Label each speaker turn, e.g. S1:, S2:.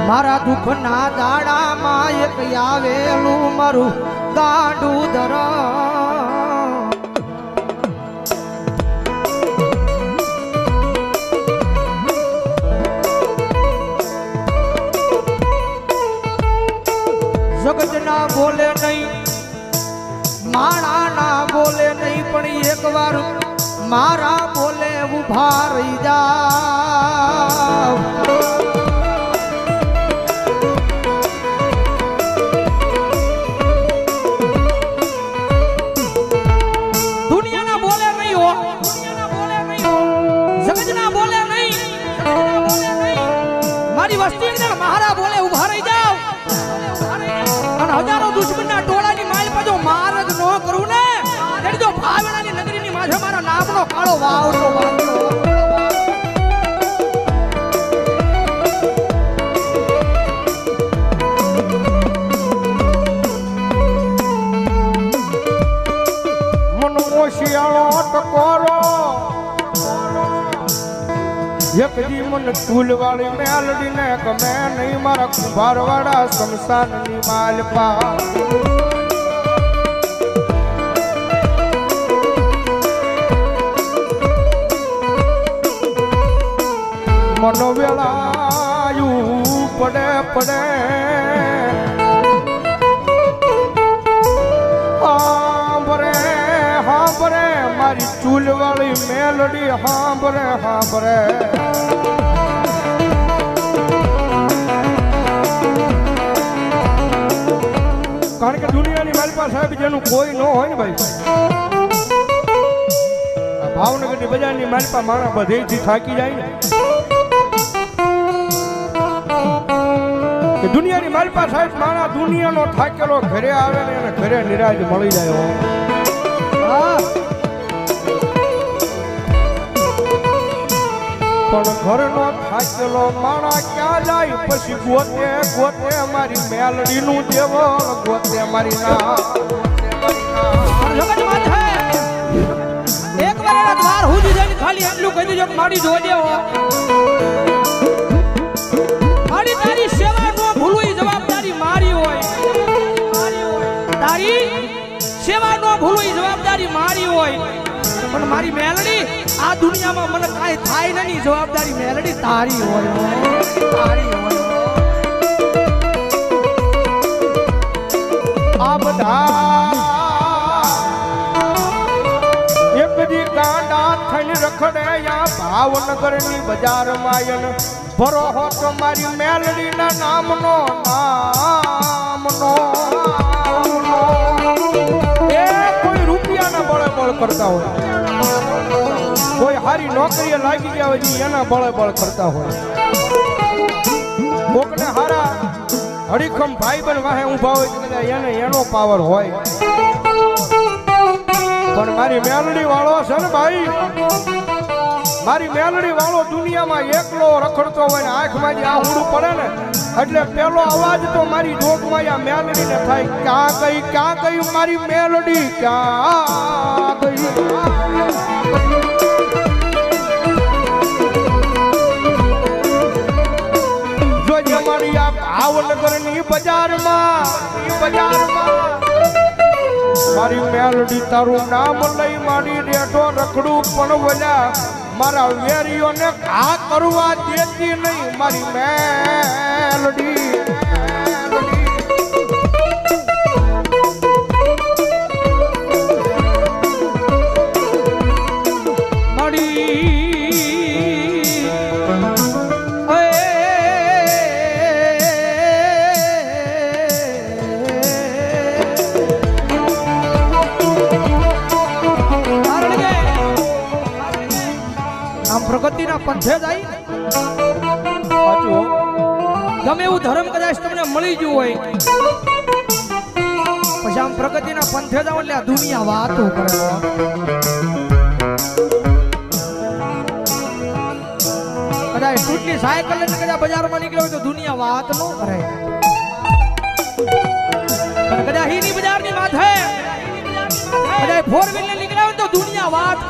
S1: મારા દુઃખ ના દાડામાં એક આવેલું મારું ગાંડું ધર જગત ના બોલે નહીં માણા ના બોલે નહીં પણ એક વાર મારા બોલે ઉભા રહી જાવ મારા બોલે ઉભા રહી જાવ અને હજારો દુશ્મનના ટોળાની માલ પાછો માર્ગ ન કરું ને તેની જો ભાવનાની નગરીની માથે મારા નામનો કાળો વાવડો મનમો શિયાળો ટકોરો એક દી મન ફૂલવાળી મેલડીને ગમે નહીં મારા કુંભારવાળા શમશાનની માલપા મનો વેળાયું પડે પડે હાંભરે મારી ચૂલવાળી મેલડી હાંભરે હાંભરે કારણ કે દુનિયાની માલપા સાહેબ જેનું કોઈ ન હોય ને ભાઈ ભાવનગરની બજારની માલપા માણા બધેથી થાકી જાય ને કે દુનિયાની માલપા સાહેબ માણા દુનિયાનો થાકેલો ઘરે આવે ને એને ઘરે નિરાજ મળી જાય પણ ઘરનો થાકેલો માણા ક્યાં જાય પછી ગોતે ગોતે મારી મેલડીનું દેવળ ગોતે મારી ના એક વાર દ્વાર હુજી જઈને ખાલી એટલું કહી દેજો કે મારી જોજે હો મારી તારી સેવા નો ભૂલવી જવાબદારી મારી હોય તારી સેવા નો ભૂલવી જવાબદારી મારી હોય પણ મારી મેલડી આ દુનિયામાં મને કાઈ થાય નહીં જવાબદારી મેલડી તારી હોય તારી હોય આ બધા એક દી કાંડા થઈને રખડે યા ભાવનગરની બજારમાં ભરો હો તો મારી મેલડીના નામનો એ કોઈ રૂપિયાના બળે બળ કરતા હોય કોઈ હારી નોકરીએ લાગી ગયા હોય એના બળે બળ કરતા હોય કોકને હારા હડીખમ ભાઈ બન વાહે ઊભા હોય કદાચ એને એનો પાવર હોય પણ મારી મેલડી વાળો છે ને ભાઈ મારી મેલડી વાળો દુનિયામાં એકલો રખડતો હોય ને આંખમાં જે આહુડું પડે ને એટલે પેલો અવાજ તો મારી જોગમાં આ મેલડીને થાય ક્યાં ગઈ મારી મેલડી ક્યાં ગઈ મારી આ ભાવનગરની બજારમાં મારી મેલડી તારું નામ લઈ મારી રેઠો રખડું પણ બોલ્યા મારા વેરીઓને ઘા કરવા દેતી નહીં મારી મેલડી પ્રગતિના પંથે જાય ગમે એવું ધર્મ કદાચ તમને મળી ગયું હોય પછી આમ પ્રગતિના પંથે જાવ એટલે આ દુનિયા વાતો કરે કદાચ ટૂટની સાયકલ લઈને કદાચ બજારમાં નીકળ્યો હોય તો દુનિયા વાત ન કરે પણ કદાચ હીની બજારની વાત હે કદાચ ફોર વ્હીલર નીકળ્યા હોય તો દુનિયા વાત